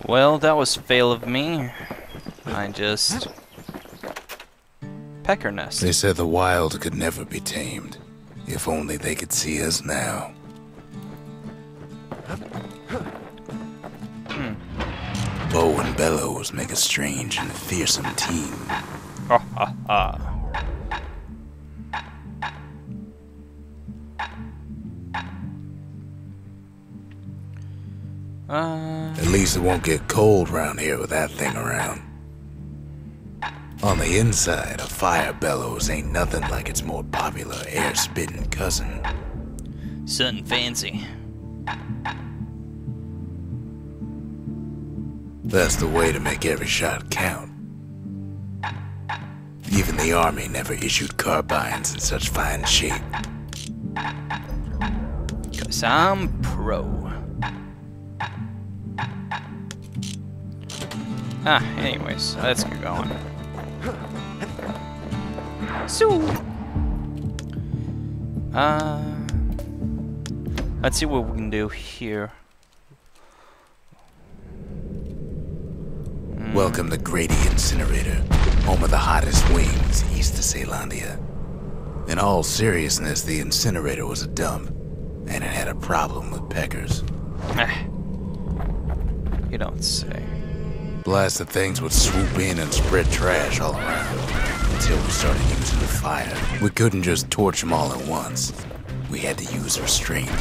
Well, that was fail of me. I just... Pecker nest. They said the wild could never be tamed. If only they could see us now. Bow and bellows make a strange and fearsome team. Ha ha ha. At least it won't get cold round here with that thing around. On the inside, a fire bellows ain't nothing like its more popular air-spitting cousin. Something fancy. That's the way to make every shot count. Even the army never issued carbines in such fine shape. 'Cause I'm pro. Anyways, let's get going. So, let's see what we can do here. Welcome to Grady Incinerator, home of the hottest wings east of Caelandia. In all seriousness, the incinerator was a dump, and it had a problem with peckers. You don't say. Blasted things would swoop in and spread trash all around, until we started using the fire. We couldn't just torch them all at once. We had to use restraint.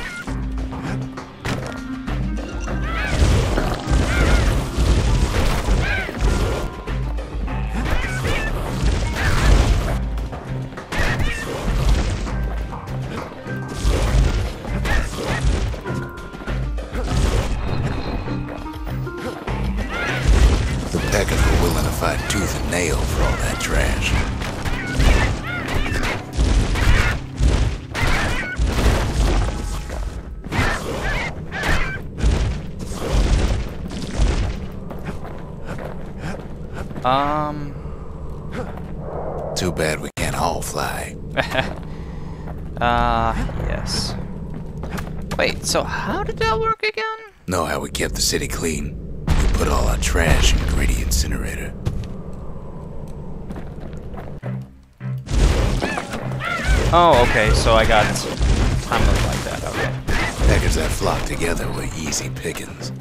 Peckers were willing to fight tooth and nail for all that trash. Too bad we can't all fly. Yes. Wait, so how did that work again? Know how we kept the city clean? We put all our trash in Grady Incinerator. Oh, okay, so I got time limit like that, okay. Peckers that flocked together were easy pickings.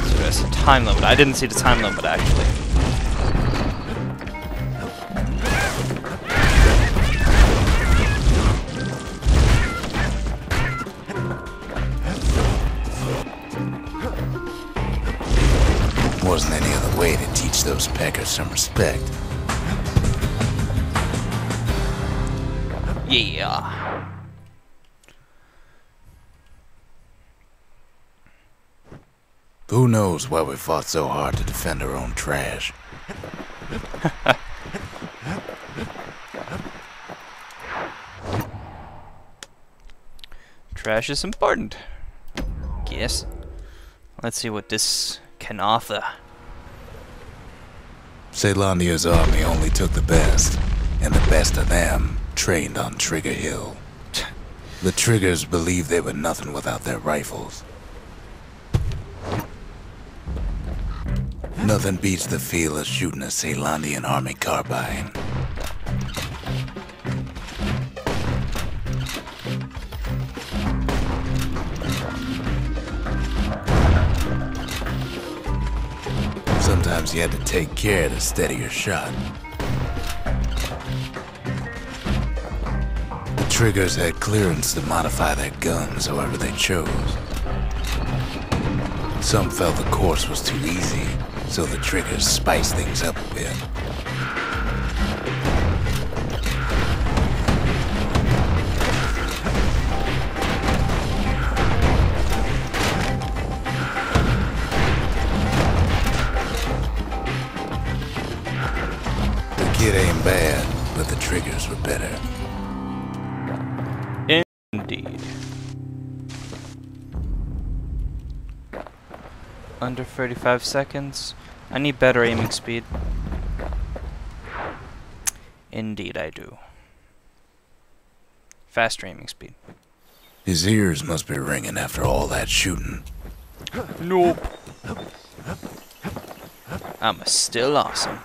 So there's a time limit. I didn't see the time limit, actually. Wasn't any other way to teach those peckers some respect. Yeah. Who knows why we fought so hard to defend our own trash? Trash is important. Yes. Let's see what this can offer. Caelandia's army only took the best, and the best of them trained on Trigger Hill. The Triggers believed they were nothing without their rifles. Nothing beats the feel of shooting a Caelandian army carbine. Sometimes you had to take care to steady your shot. The Triggers had clearance to modify their guns however they chose. Some felt the course was too easy, so the Triggers spiced things up a bit. The kid ain't bad, but the Triggers were better. Indeed. Under 35 seconds. I need better aiming speed. Indeed I do. Faster aiming speed. His ears must be ringing after all that shooting. Nope. I'm still awesome.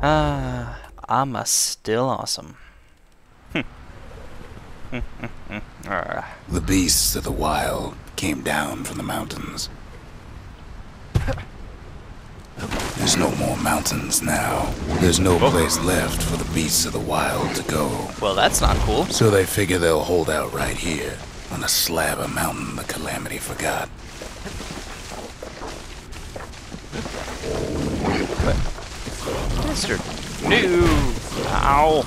I'm still awesome. The beasts of the wild came down from the mountains. There's no more mountains now. There's no place left for the beasts of the wild to go. Well, that's not cool. So they figure they'll hold out right here, on a slab of mountain the Calamity forgot. But, Mr. No! Ow!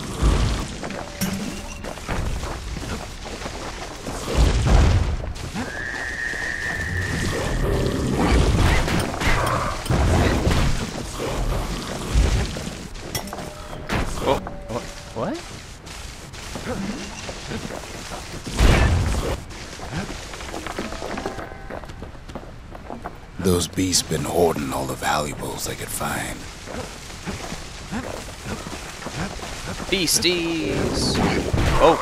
Oh, what? Those beasts been hoarding all the valuables they could find. Beasties! Oh!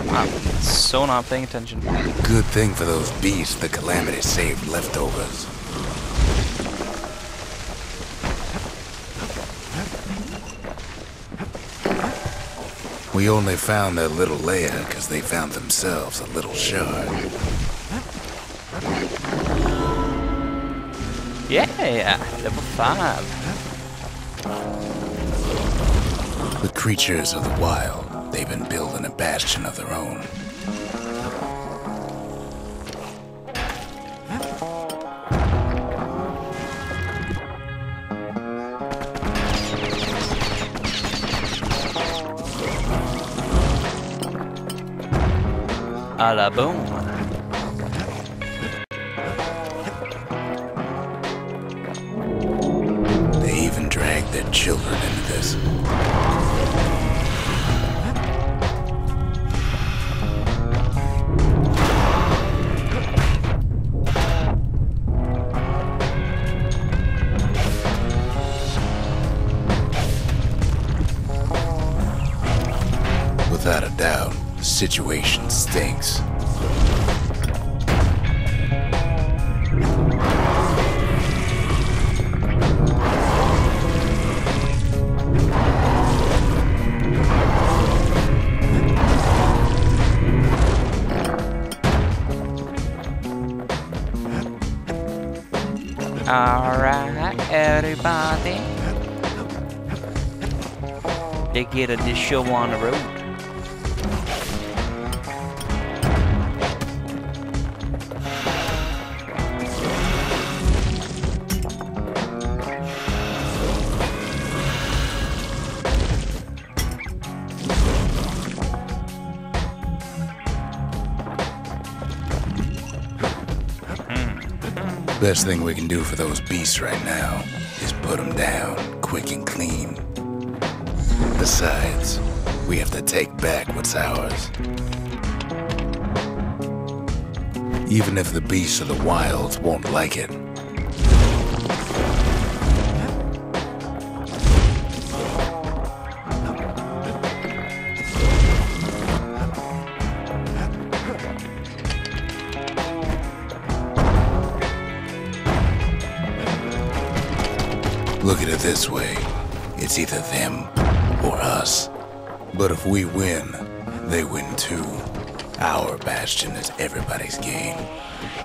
I'm so not paying attention. Good thing for those beasts the Calamity saved leftovers. We only found their little lair because they found themselves a little shard. Yeah! Level 5. The creatures of the wild, they've been building a bastion of their own. A la boom. They even dragged their children into this. Without a doubt, the situation stinks. Alright, everybody. Let's get this show on the road. Best thing we can do for those beasts right now is put them down quick and clean. Besides, we have to take back what's ours. Even if the beasts of the wilds won't like it. Look at it this way, it's either them or us. But if we win, they win too. Our bastion is everybody's game,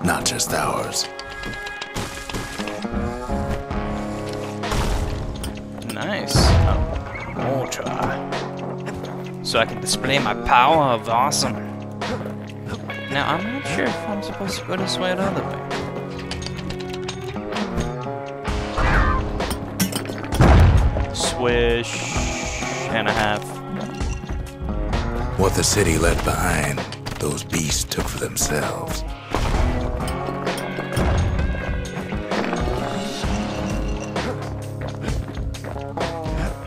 not just ours. Nice. A mortar. So I can display my power of awesome. Now, I'm not sure if I'm supposed to go this way or the other way. Swish and a half. What the city left behind, those beasts took for themselves.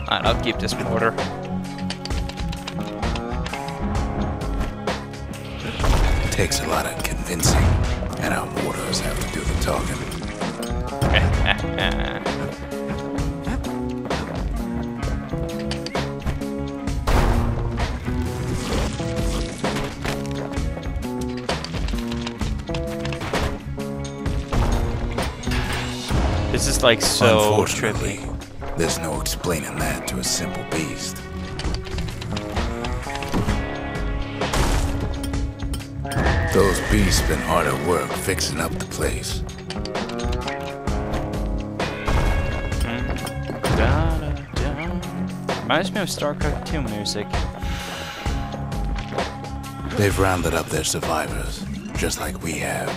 Alright, I'll keep this mortar. Takes a lot of convincing, and our mortars have to do the talking. This is like so Unfortunately, trippy. there's no explaining that to a simple beast. Those beasts been hard at work fixing up the place. Reminds me of StarCraft 2 music. They've rounded up their survivors, just like we have.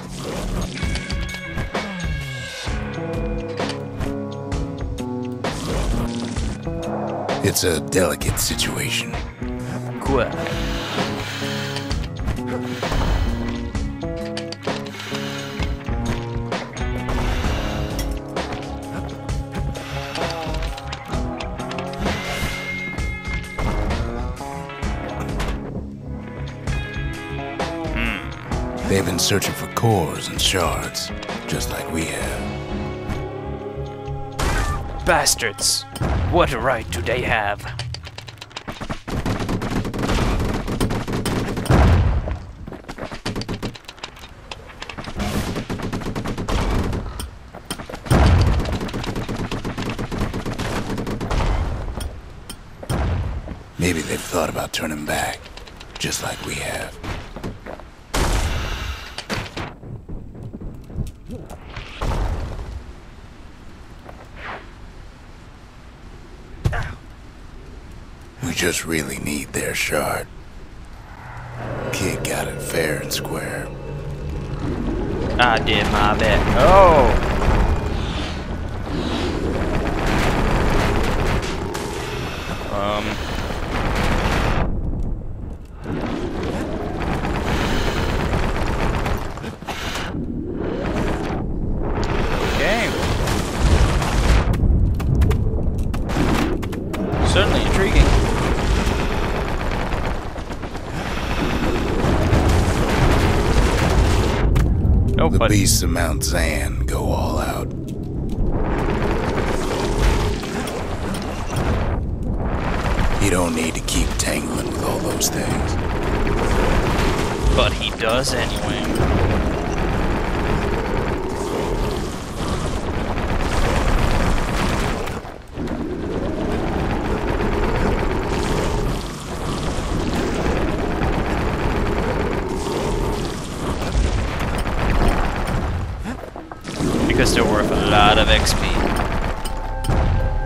It's a delicate situation. Cool. They've been searching for cores and shards, just like we have. Bastards! What right do they have? Maybe they've thought about turning back, just like we have. We just really need their shard. Kid got it fair and square. I did my bit. Oh! Okay. Certainly intriguing. Oh, The but beasts of Mount Zan go all out. You don't need to keep tangling with all those things. but he does anyway. Because they're worth a lot of XP.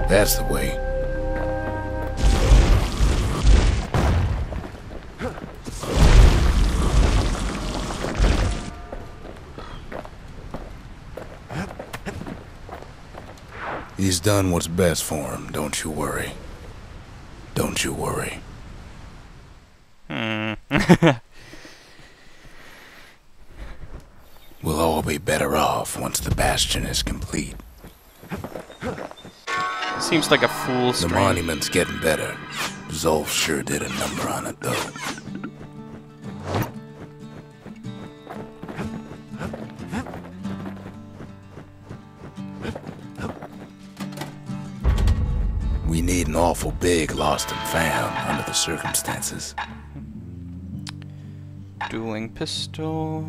That's the way. He's done what's best for him, don't you worry. Don't you worry. We'll all be better off once the Bastion is complete. Seems like a fool The string. monument's getting better. Zolf sure did a number on it, though. We need an awful big lost and found under the circumstances. Dueling pistol.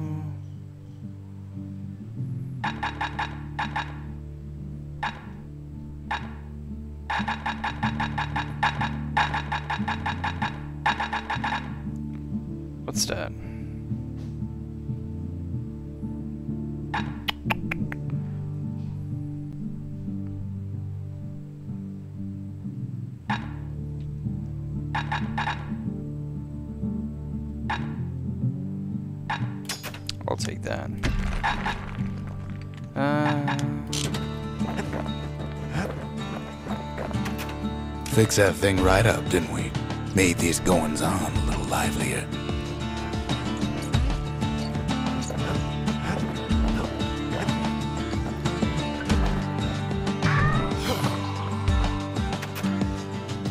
What's that? I'll take that. Fixed that thing right up, didn't we? Made these goings-on a little livelier.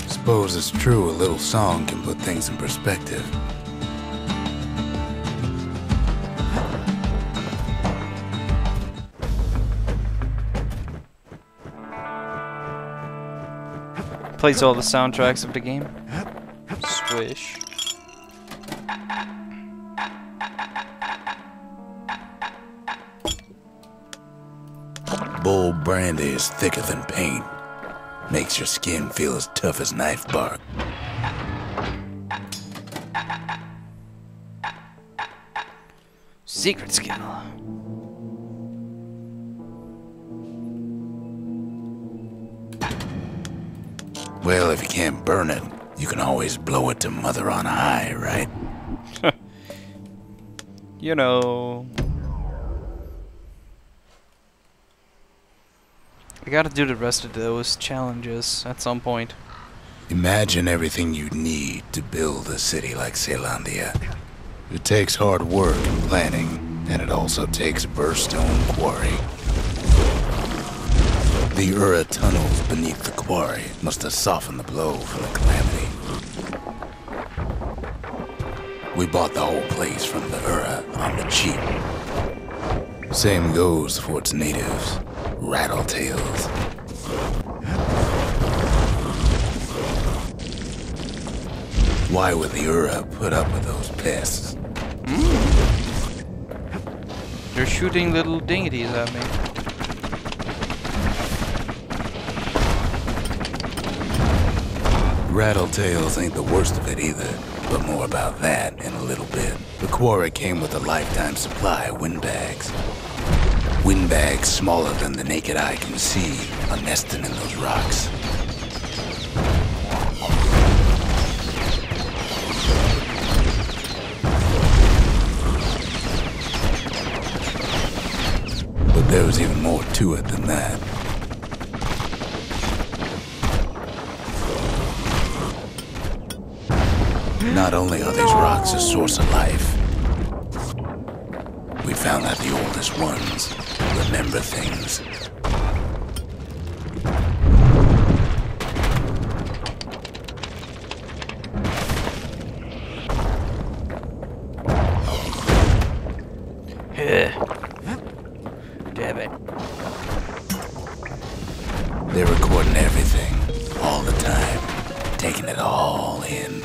Suppose it's true, a little song can put things in perspective. Plays all the soundtracks of the game. Swish. Bull brandy is thicker than paint. Makes your skin feel as tough as knife bark. Secret skill. Well, if you can't burn it, you can always blow it to Mother on High, right? You know. I gotta do the rest of those challenges at some point. Imagine everything you'd need to build a city like Caelondia. It takes hard work and planning, and it also takes Bastion quarry. The Ura tunnels beneath the quarry must have softened the blow from the calamity. We bought the whole place from the Ura on the cheap. Same goes for its natives, Rattletails. Why would the Ura put up with those pests? They're shooting little dingities at me. Rattletails ain't the worst of it either, but more about that in a little bit. The quarry came with a lifetime supply of windbags. Windbags smaller than the naked eye can see are nesting in those rocks. But there was even more to it than that. Not only are these rocks a source of life, we found that the oldest ones remember things. Damn it. They're recording everything, all the time, taking it all in.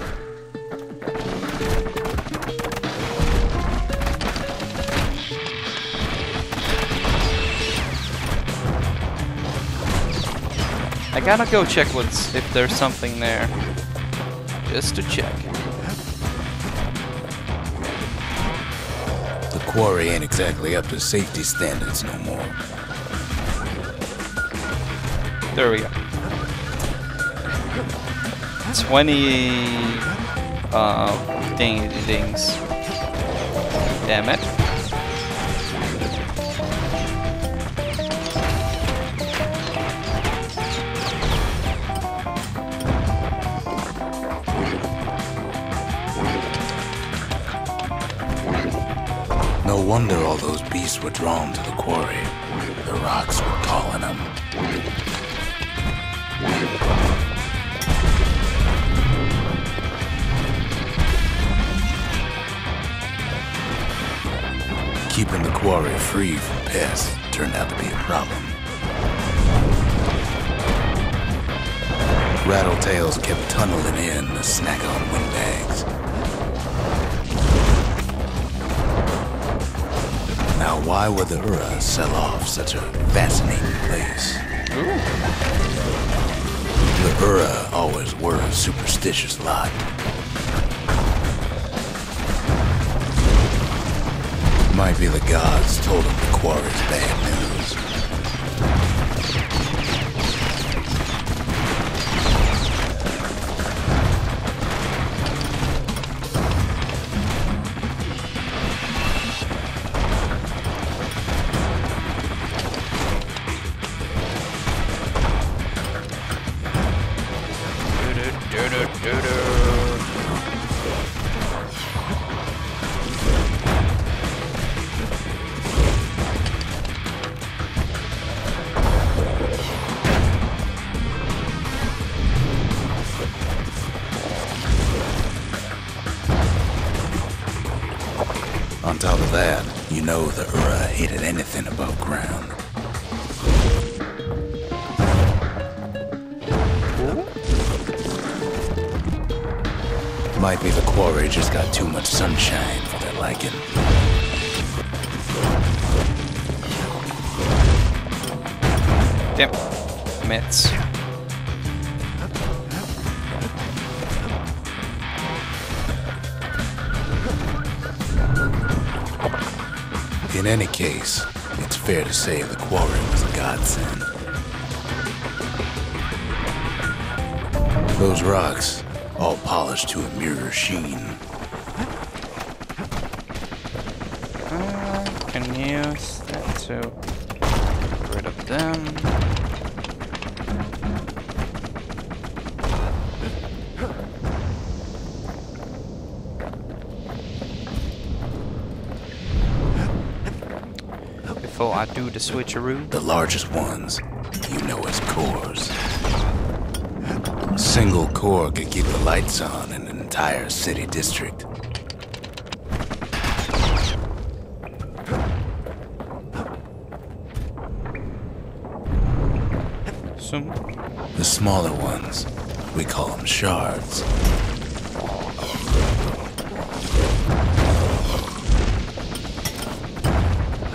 I gotta go check if there's something there. Just to check. The quarry ain't exactly up to safety standards no more. There we go. 20 dings. Damn it. No wonder all those beasts were drawn to the quarry. The rocks were calling them. Keeping the quarry free from pests turned out to be a problem. Rattletails kept tunneling in to snack on windbags. Now, why would the Ura sell off such a fascinating place? Ooh. The Ura always were a superstitious lot. Might be the gods told him the quarry's bad news. On top of that, you know the Ura hated anything above ground. Might be the quarry just got too much sunshine for their liking. Damn. Mitts. In any case, it's fair to say the quarry was a godsend. Those rocks, all polished to a mirror sheen. Can use that to get rid of them. Before I do the switcheroo. The largest ones, you know as cores. A single core could keep the lights on in an entire city district. The smaller ones, we call them shards.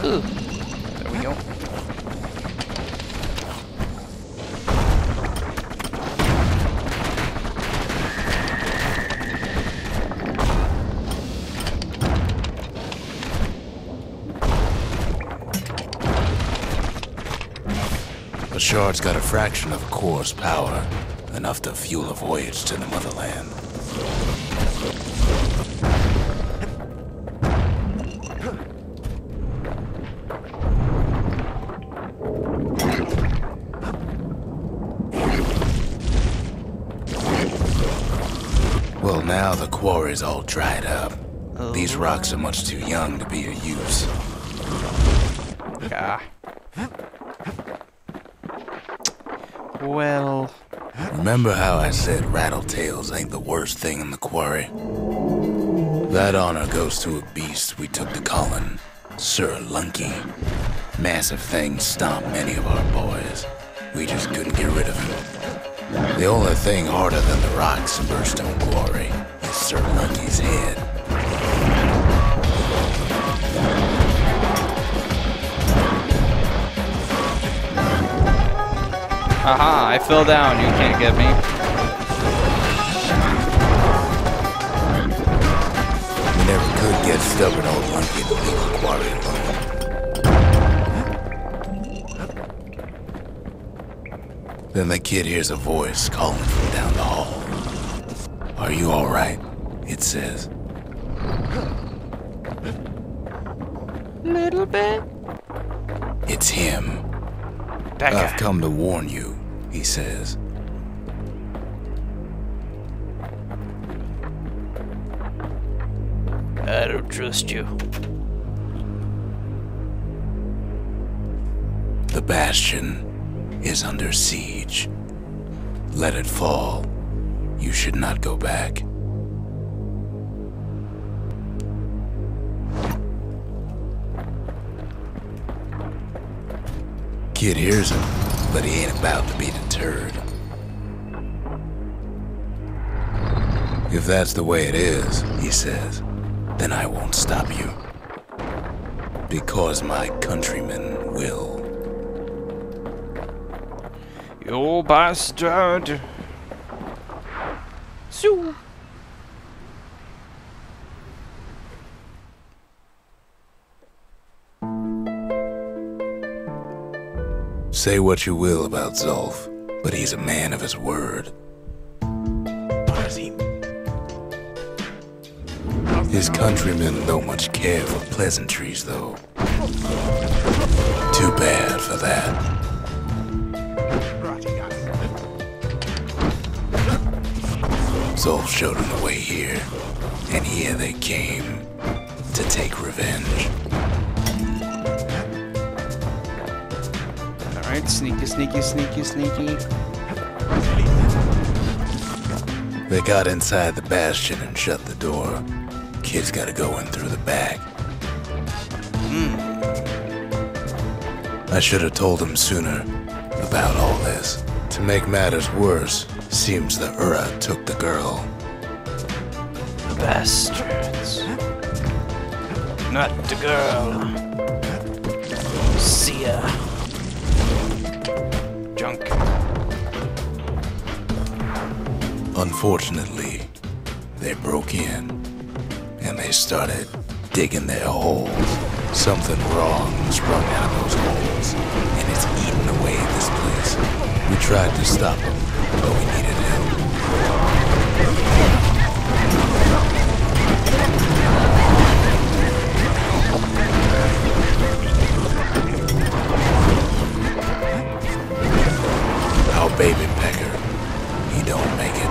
Ooh. There we go. A shard's got a fraction of a core's power, enough to fuel a voyage to the motherland. Well, now the quarry's all dried up. These rocks are much too young to be of use. Ah. Well... Remember how I said rattletails ain't the worst thing in the quarry? That honor goes to a beast we took to Colin, Sir Lunky. Massive thing stomped many of our boys. We just couldn't get rid of him. The only thing harder than the rocks in Bastion Quarry is Sir Lunky's head. Aha, I fell down, you can't get me. We never could get stubborn old Lunky to leave the quarry alone. Then the kid hears a voice calling from down the hall. "Are you alright?" it says. Little bit. It's him. That guy. "I've come to warn you," he says. I don't trust you. The Bastion is under siege. Let it fall. You should not go back. Kid hears him, but he ain't about to be deterred. "If that's the way it is," he says, "then I won't stop you. Because my countrymen will." You bastard! Shoo! Say what you will about Zulf, but he's a man of his word. His countrymen don't much care for pleasantries, though. Too bad for that. Zulf showed him the way here, and here they came to take revenge. Alright, sneaky, sneaky, sneaky, sneaky. They got inside the Bastion and shut the door. Kid's gotta go in through the back. I should have told him sooner about all this. To make matters worse, seems the Ura took the girl. Bastards. Not the girl. See ya. junk. Unfortunately, they broke in, and they started digging their holes. Something wrong sprung out of those holes, and it's eating away at this place. We tried to stop them, but we needed help. Our baby pecker, he don't make it.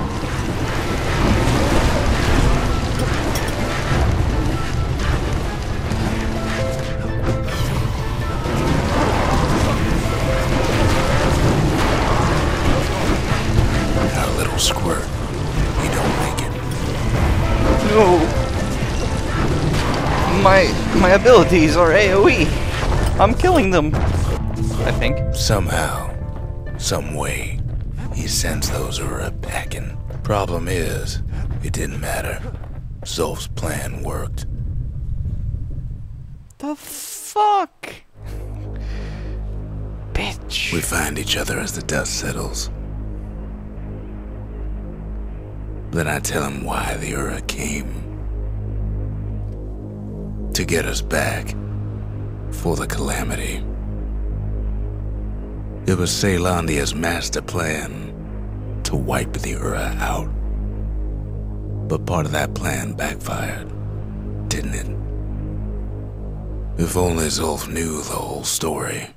Our little squirt, he don't make it. No. My abilities are AoE. I'm killing them. I think. Somehow, some way, he sends those Ura packing. Problem is, it didn't matter. Zolf's plan worked. The fuck? Bitch. We find each other as the dust settles. Then I tell him why the Ura came. To get us back. For the Calamity. It was Caelondia's master plan to wipe the Ura out. But part of that plan backfired, didn't it? If only Zolf knew the whole story.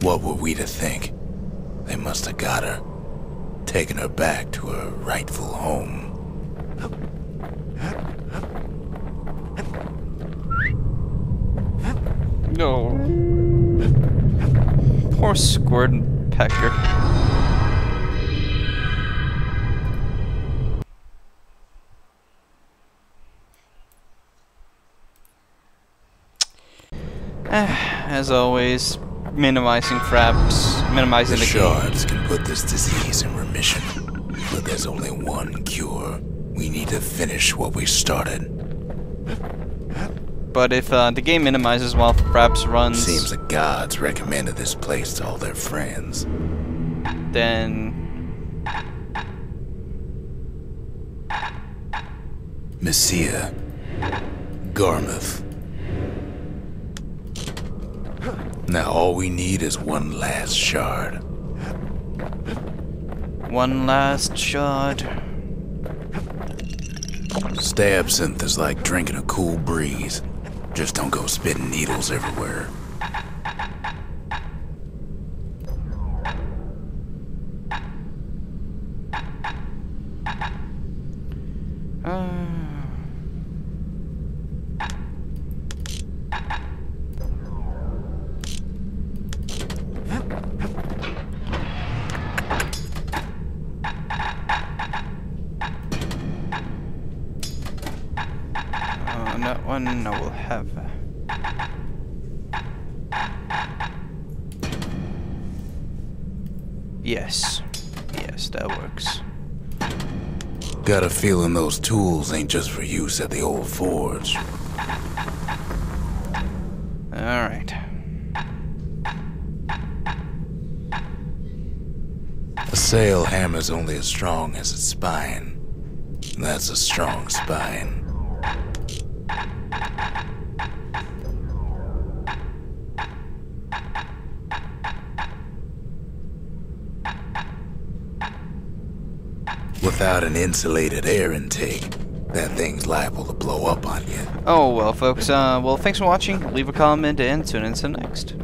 What were we to think? They must have got her, taken her back to her rightful home. No. Poor Squirt and Pecker. As always, minimizing fraps, minimizing The the shards can put this disease in remission, but there's only one cure. We need to finish what we started. But if the game minimizes while fraps runs, Seems the gods recommended this place to all their friends. then Messia, Garmouth. Now all we need is one last shard. one last shard. Stabsynth is like drinking a cool breeze. Just don't go spitting needles everywhere. That one I will have. Yes. Yes, that works. Got a feeling those tools ain't just for use at the old forge. Alright. A sail hammer's only as strong as its spine. That's a strong spine. Without an insulated air intake, that thing's liable to blow up on you. Oh well, folks. Well, thanks for watching. Leave a comment and tune in to the next.